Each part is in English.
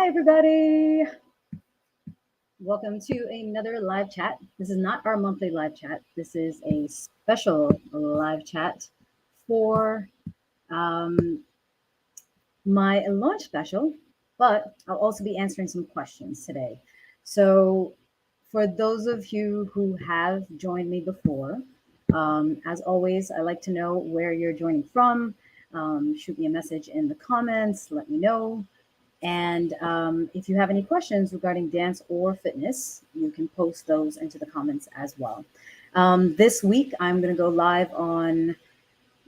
Hi, everybody. Welcome to another live chat. This is not our monthly live chat. This is a special live chat for um, my launch special, but I'll also be answering some questions today. So, for those of you who have joined me before, as always, I like to know where you're joining from. Shoot me a message in the comments, let me know. And if you have any questions regarding dance or fitness, you can post those into the comments as well. This week, I'm going to go live on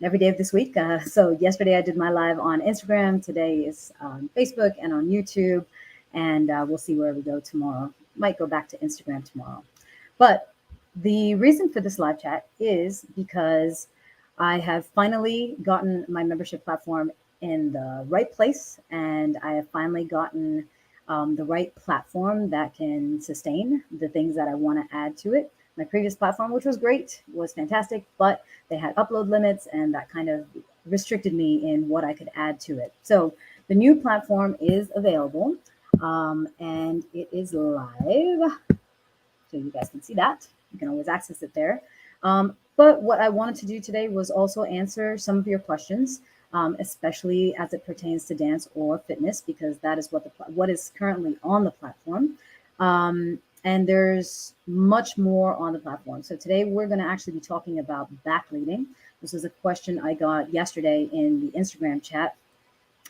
every day of this week. So yesterday I did my live on Instagram. Today is on Facebook and on YouTube. And we'll see where we go tomorrow. Might go back to Instagram tomorrow. But the reason for this live chat is because I have finally gotten my membership platform in the right place, and I have finally gotten the right platform that can sustain the things that I want to add to it. My previous platform, which was great, was fantastic, but they had upload limits, and that kind of restricted me in what I could add to it. So the new platform is available, and it is live. So you guys can see that. You can always access it there. But what I wanted to do today was also answer some of your questions, especially as it pertains to dance or fitness, because that is what is currently on the platform. And there's much more on the platform. So today we're going to actually be talking about backleading. This was a question I got yesterday in the Instagram chat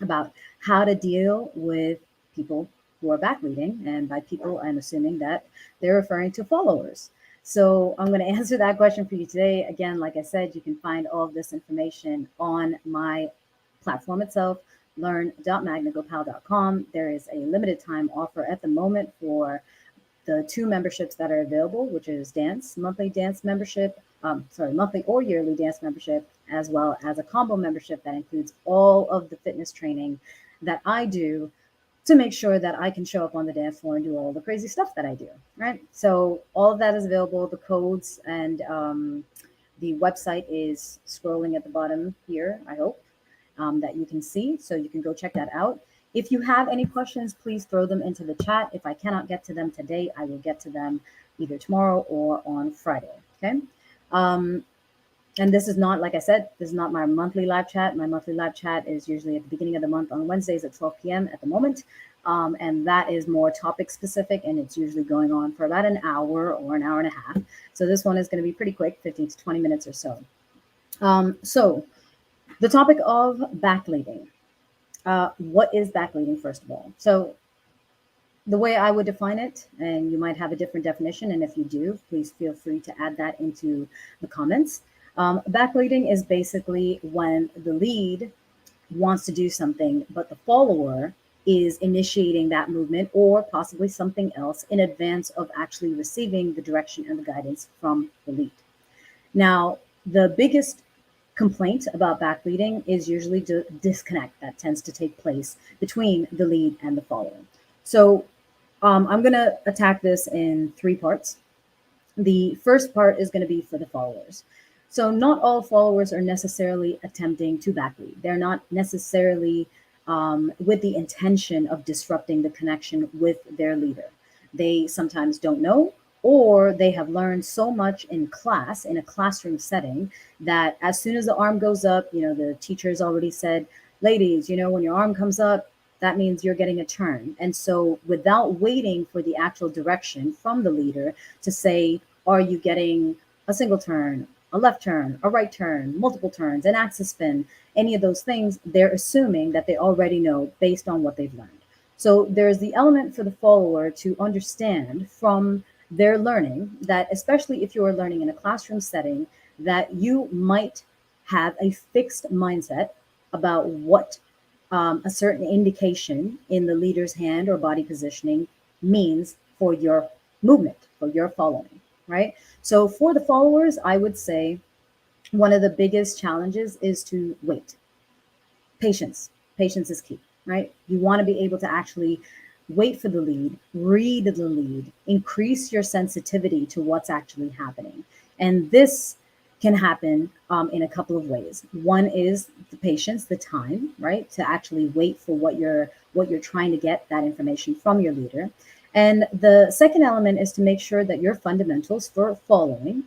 about how to deal with people who are backleading. And by people, I'm assuming that they're referring to followers. So I'm going to answer that question for you today. Again, like I said, you can find all of this information on my platform itself, learn.magnagopal.com. There is a limited time offer at the moment for the two memberships that are available, which is monthly dance membership, monthly or yearly dance membership, as well as a combo membership that includes all of the fitness training that I do to make sure that I can show up on the dance floor and do all the crazy stuff that I do, right? So all of that is available, the codes, and the website is scrolling at the bottom here, I hope, that you can see. So you can go check that out. If you have any questions, please throw them into the chat. If I cannot get to them today, I will get to them either tomorrow or on Friday, okay? And this is not, like I said, this is not my monthly live chat. My monthly live chat is usually at the beginning of the month on Wednesdays at 12 p.m. at the moment. And that is more topic specific, and it's usually going on for about an hour or an hour and a half. So this one is going to be pretty quick, 15 to 20 minutes or so. So the topic of backleading. What is backleading, first of all? So the way I would define it, and you might have a different definition, and if you do, please feel free to add that into the comments. Backleading is basically when the lead wants to do something, but the follower is initiating that movement or possibly something else in advance of actually receiving the direction and the guidance from the lead. Now, the biggest complaint about backleading is usually disconnect that tends to take place between the lead and the follower. So I'm going to attack this in three parts. The first part is going to be for the followers. So not all followers are necessarily attempting to backlead. They're not necessarily with the intention of disrupting the connection with their leader. They sometimes don't know, or they have learned so much in class, in a classroom setting, that as soon as the arm goes up, the teacher has already said, ladies, when your arm comes up, that means you're getting a turn. And so without waiting for the actual direction from the leader to say, are you getting a single turn, a left turn, a right turn, multiple turns, an axis spin, any of those things, they're assuming that they already know based on what they've learned. So there's the element for the follower to understand from their learning that, especially if you're learning in a classroom setting, that you might have a fixed mindset about what a certain indication in the leader's hand or body positioning means for your movement, for your following, right? So for the followers, I would say one of the biggest challenges is to wait. Patience. Patience is key, right? You want to be able to actually wait for the lead, read the lead, increase your sensitivity to what's actually happening. And this can happen in a couple of ways. One is the patience, the time, right, to actually wait for what you're trying to get that information from your leader. And the second element is to make sure that your fundamentals for following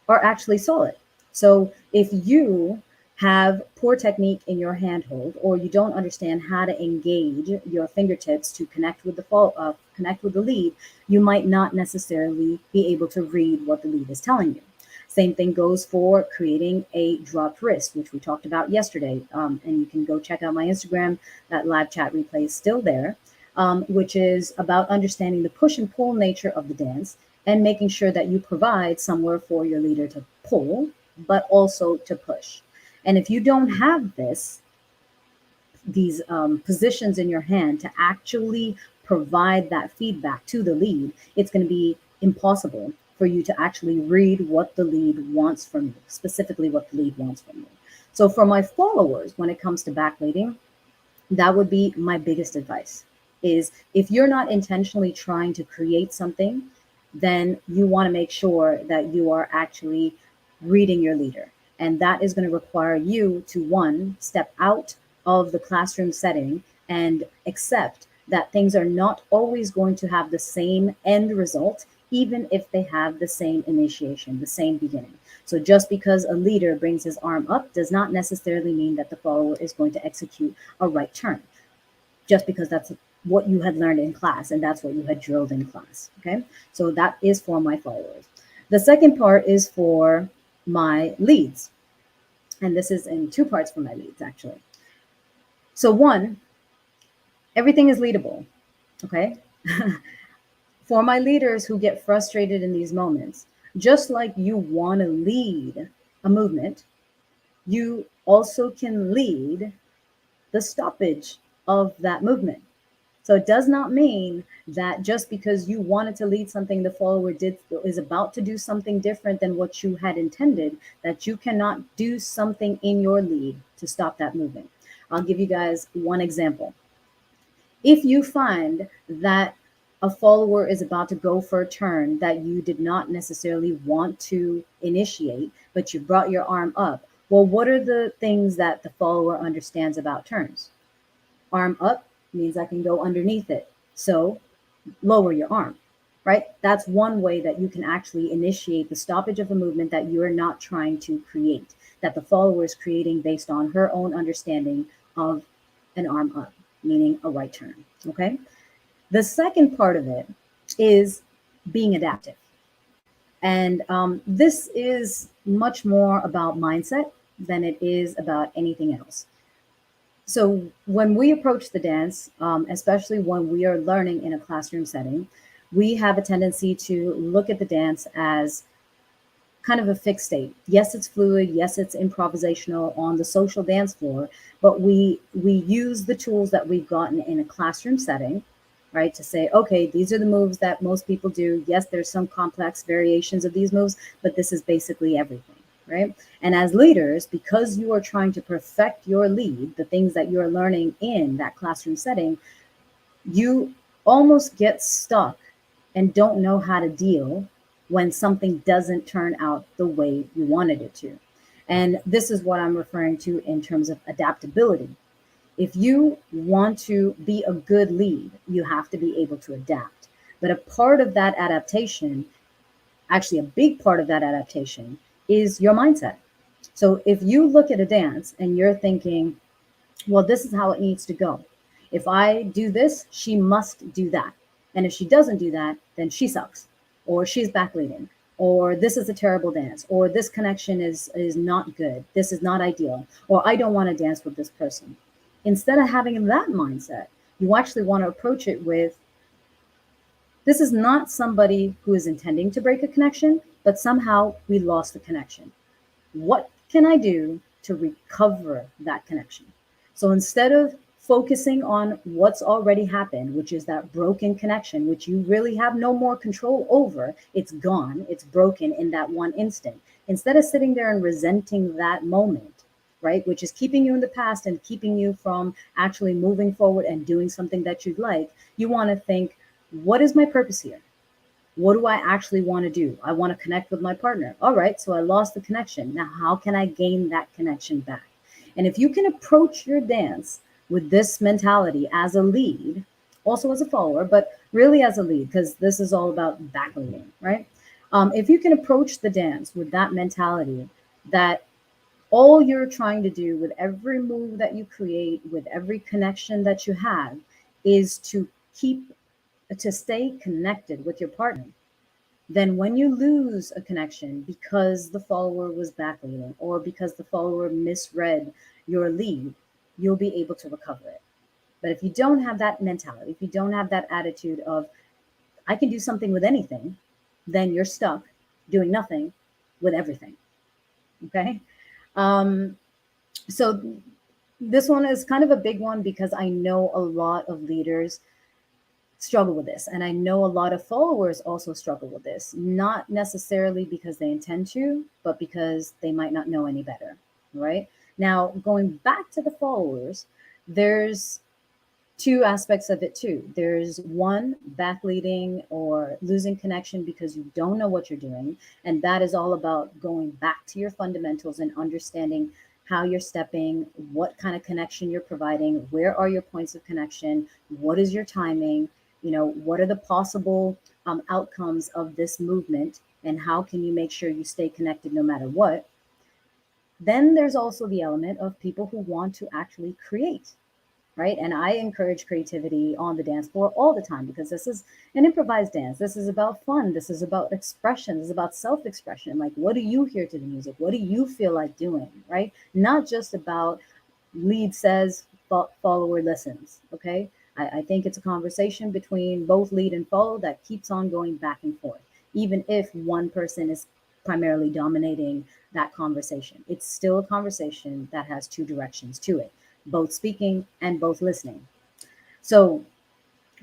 are actually solid. So if you have poor technique in your handhold, or you don't understand how to engage your fingertips to connect with the lead, you might not necessarily be able to read what the lead is telling you. Same thing goes for creating a dropped wrist, which we talked about yesterday. And you can go check out my Instagram. That live chat replay is still there, which is about understanding the push and pull nature of the dance and making sure that you provide somewhere for your leader to pull, but also to push. And if you don't have these positions in your hand to actually provide that feedback to the lead, it's going to be impossible for you to actually read what the lead wants from you, specifically what the lead wants from you. So for my followers, when it comes to backleading, that would be my biggest advice is if you're not intentionally trying to create something, then you want to make sure that you are actually reading your leader. And that is going to require you to, one, step out of the classroom setting and accept that things are not always going to have the same end result, even if they have the same initiation, the same beginning. So just because a leader brings his arm up does not necessarily mean that the follower is going to execute a right turn, just because that's what you had learned in class and that's what you had drilled in class. Okay, so that is for my followers. The second part is for my leads, and this is in two parts for my leads actually. So one, everything is leadable. Okay. For my leaders who get frustrated in these moments, just like you want to lead a movement, you also can lead the stoppage of that movement. So it does not mean that just because you wanted to lead something, the follower is about to do something different than what you had intended, that you cannot do something in your lead to stop that movement. I'll give you guys one example. If you find that a follower is about to go for a turn that you did not necessarily want to initiate, but you brought your arm up, well, what are the things that the follower understands about turns? Arm up means I can go underneath it. So lower your arm, right? That's one way that you can actually initiate the stoppage of a movement that you're not trying to create, that the follower is creating based on her own understanding of an arm up, meaning a right turn. Okay. The second part of it is being adaptive. And this is much more about mindset than it is about anything else. So when we approach the dance, especially when we are learning in a classroom setting, we have a tendency to look at the dance as kind of a fixed state. Yes, it's fluid. Yes, it's improvisational on the social dance floor, but we use the tools that we've gotten in a classroom setting, right, to say, okay, these are the moves that most people do. Yes, there's some complex variations of these moves, but this is basically everything. Right. And as leaders, because you are trying to perfect your lead, the things that you're learning in that classroom setting, you almost get stuck and don't know how to deal when something doesn't turn out the way you wanted it to. And this is what I'm referring to in terms of adaptability. If you want to be a good lead, you have to be able to adapt. But a part of that adaptation, actually a big part of that adaptation, is your mindset. So if you look at a dance and you're thinking, well, this is how it needs to go. If I do this, she must do that. And if she doesn't do that, then she sucks, or she's backleading, or this is a terrible dance, or this connection is not good. This is not ideal, or I don't want to dance with this person. Instead of having that mindset, you actually want to approach it with, this is not somebody who is intending to break a connection, but somehow we lost the connection. What can I do to recover that connection? So instead of focusing on what's already happened, which is that broken connection, which you really have no more control over, it's gone, it's broken in that one instant. Instead of sitting there and resenting that moment, right, which is keeping you in the past and keeping you from actually moving forward and doing something that you'd like, you want to think, what is my purpose here? What do I actually want to do? I want to connect with my partner. All right, so I lost the connection. Now, how can I gain that connection back? And if you can approach your dance with this mentality as a lead, also as a follower, but really as a lead, because this is all about backleading, right? If you can approach the dance with that mentality, that all you're trying to do with every move that you create, with every connection that you have, is to stay connected with your partner, then when you lose a connection because the follower was backleading or because the follower misread your lead, you'll be able to recover it. But if you don't have that mentality, if you don't have that attitude of, I can do something with anything, then you're stuck doing nothing with everything. Okay. Um, so this one is kind of a big one because I know a lot of leaders struggle with this. And I know a lot of followers also struggle with this, not necessarily because they intend to, but because they might not know any better. Right. Now, going back to the followers, there's two aspects of it too. There's one, backleading or losing connection because you don't know what you're doing. And that is all about going back to your fundamentals and understanding how you're stepping, what kind of connection you're providing, where are your points of connection, what is your timing, what are the possible outcomes of this movement, and how can you make sure you stay connected no matter what. Then there's also the element of people who want to actually create, right? And I encourage creativity on the dance floor all the time because this is an improvised dance. This is about fun. This is about expression. This is about self-expression. Like, what do you hear to the music? What do you feel like doing, right? Not just about lead says, follower listens, okay? I think it's a conversation between both lead and follow that keeps on going back and forth, even if one person is primarily dominating that conversation. It's still a conversation that has two directions to it, both speaking and both listening. So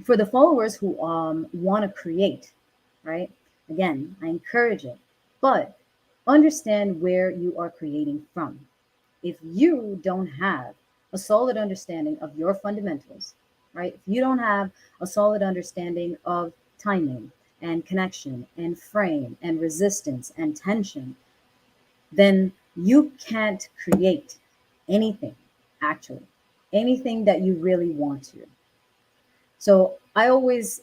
for the followers who want to create, right? Again, I encourage it, but understand where you are creating from. If you don't have a solid understanding of your fundamentals, right? If you don't have a solid understanding of timing and connection and frame and resistance and tension, then you can't create anything, actually, anything that you really want to. So I always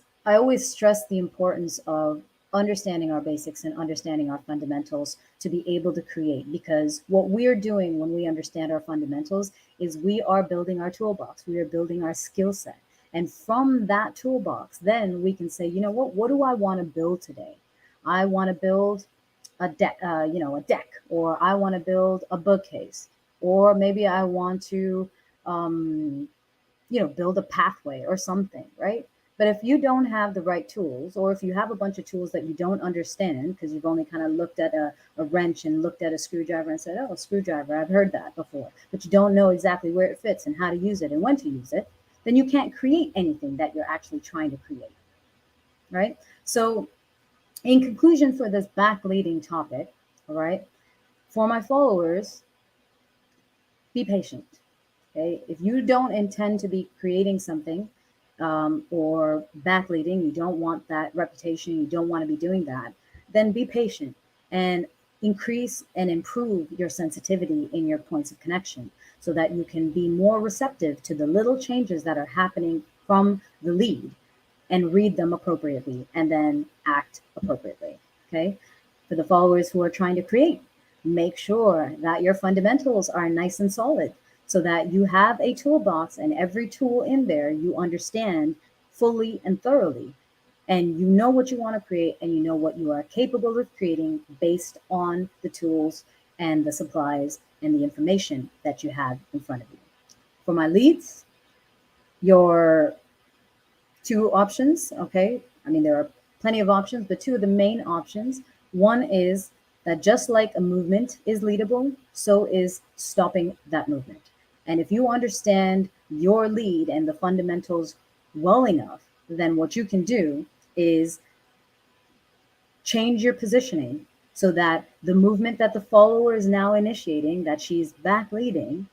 stress the importance of understanding our basics and understanding our fundamentals to be able to create, because what we're doing when we understand our fundamentals is we are building our toolbox, we are building our skill set. And from that toolbox, then we can say, what do I want to build today? I want to build a deck, or I want to build a bookcase, or maybe I want to um, build a pathway or something, right? But if you don't have the right tools, or if you have a bunch of tools that you don't understand because you've only kind of looked at a wrench and looked at a screwdriver and said, oh, a screwdriver, I've heard that before, but you don't know exactly where it fits and how to use it and when to use it, then you can't create anything that you're actually trying to create, right? So, in conclusion for this backleading topic, all right, for my followers, be patient. Okay, if you don't intend to be creating something or backleading, you don't want that reputation, you don't want to be doing that, then be patient and increase and improve your sensitivity in your points of connection so that you can be more receptive to the little changes that are happening from the lead and read them appropriately and then act appropriately. Okay. For the followers who are trying to create, make sure that your fundamentals are nice and solid so that you have a toolbox and every tool in there you understand fully and thoroughly. And you know what you want to create and you know what you are capable of creating based on the tools and the supplies and the information that you have in front of you. For my leads, your two options, okay? I mean, there are plenty of options, but two of the main options. One is that just like a movement is leadable, so is stopping that movement. And if you understand your lead and the fundamentals well enough, then what you can do is change your positioning so that the movement that the follower is now initiating, that she's back leading,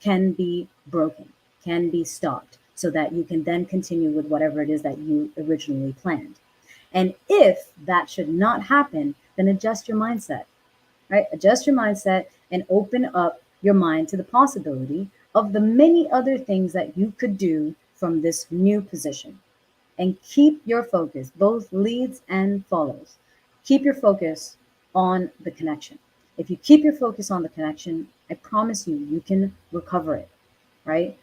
can be broken, can be stopped, so that you can then continue with whatever it is that you originally planned. And if that should not happen, then adjust your mindset, right? Adjust your mindset and open up your mind to the possibility of the many other things that you could do from this new position. And keep your focus, both leads and follows. Keep your focus on the connection. If you keep your focus on the connection, I promise you, you can recover it, right?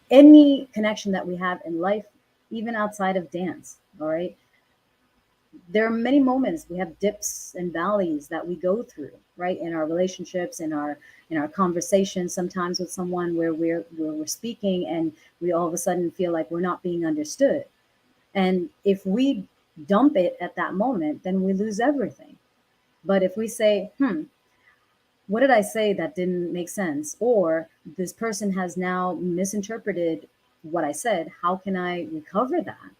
Any connection that we have in life, even outside of dance, all right? There are many moments, we have dips and valleys that we go through, right, in our relationships, in our conversations, sometimes with someone where we're speaking and we all of a sudden feel like we're not being understood. And if we dump it at that moment, then we lose everything. But if we say, what did I say that didn't make sense? Or this person has now misinterpreted what I said. How can I recover that?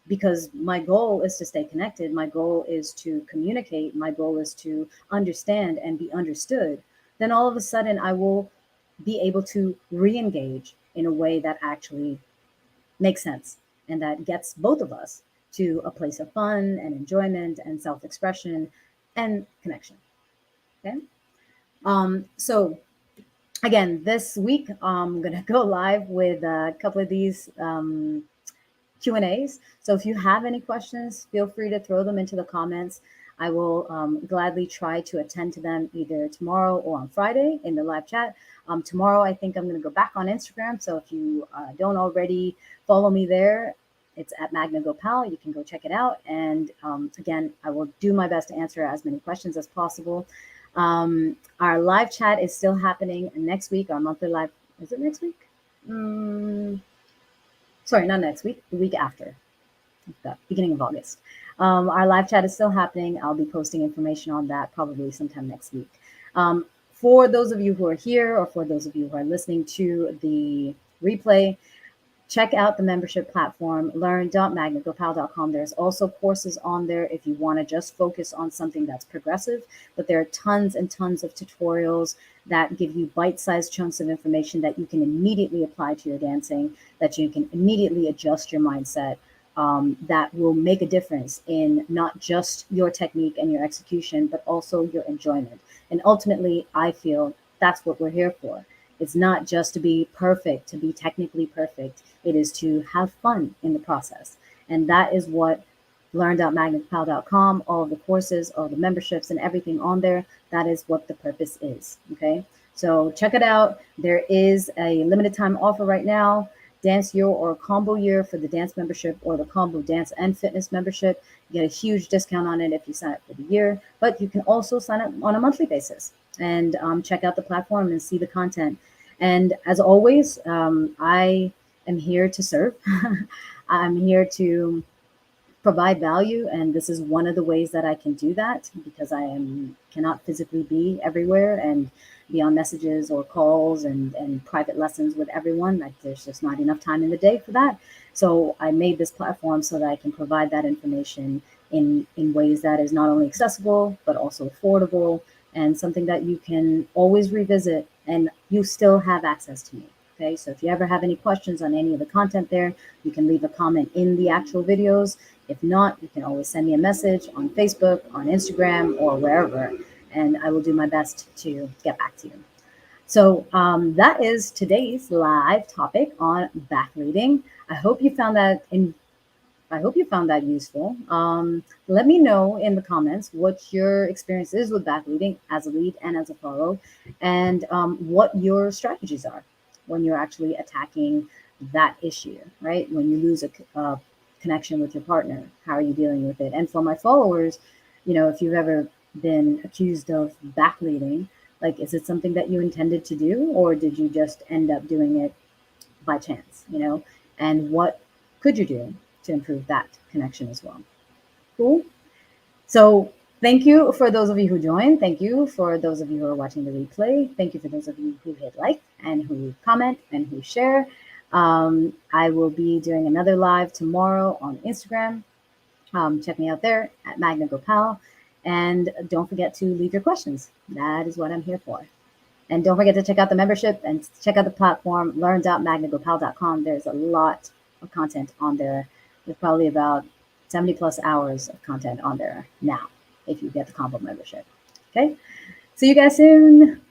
Because my goal is to stay connected. My goal is to communicate. My goal is to understand and be understood. Then all of a sudden, I will be able to re engage in a way that actually makes sense and that gets both of us to a place of fun and enjoyment and self expression and connection. Okay. So again, this week I'm gonna go live with a couple of these Q&As. So if you have any questions, feel free to throw them into the comments. I will gladly try to attend to them either tomorrow or on Friday in the live chat. Tomorrow, I think I'm going to go back on Instagram. So if you don't already follow me there, it's at Magna Gopal. You can go check it out. And again, I will do my best to answer as many questions as possible. Our live chat is still happening next week. Our monthly live, is it next week? Sorry, not next week, the week after, the beginning of August. Our live chat is still happening. I'll be posting information on that probably sometime next week. For those of you who are here, or for those of you who are listening to the replay, check out the membership platform, learn.magnagopal.com. There's also courses on there if you want to just focus on something that's progressive, but there are tons and tons of tutorials that give you bite-sized chunks of information that you can immediately apply to your dancing, that you can immediately adjust your mindset, that will make a difference in not just your technique and your execution, but also your enjoyment. And ultimately, I feel that's what we're here for. It's not just to be perfect, to be technically perfect. It is to have fun in the process. And that is what learn.magnapal.com, all of the courses, all the memberships and everything on there, that is what the purpose is. Okay. So check it out. There is a limited time offer right now. Dance year or combo year for the dance membership or the combo dance and fitness membership. You get a huge discount on it if you sign up for the year, but you can also sign up on a monthly basis and check out the platform and see the content. And as always, I am here to serve. I'm here to provide value, and this is one of the ways that I can do that because cannot physically be everywhere and be on messages or calls and private lessons with everyone. Like, there's just not enough time in the day for that. So I made this platform so that I can provide that information in ways that is not only accessible but also affordable and something that you can always revisit and you still have access to me. Okay, so if you ever have any questions on any of the content there, you can leave a comment in the actual videos. If not, you can always send me a message on Facebook, on Instagram, or wherever, and I will do my best to get back to you. So that is today's live topic on backleading. I hope you found that useful. Let me know in the comments what your experience is with backleading as a lead and as a follow, and what your strategies are when you're actually attacking that issue, right? When you lose a connection with your partner, how are you dealing with it? And for my followers, if you've ever been accused of backleading, like, is it something that you intended to do, or did you just end up doing it by chance, and what could you do to improve that connection as well? Cool. So thank you for those of you who joined. Thank you for those of you who are watching the replay. Thank you for those of you who hit like and who comment and who share. I will be doing another live tomorrow on Instagram. Check me out there at Magna Gopal. And don't forget to leave your questions. That is what I'm here for. And don't forget to check out the membership and check out the platform, learn.magnagopal.com. There's a lot of content on there. There's probably about 70 plus hours of content on there now if you get the combo membership. Okay. See you guys soon.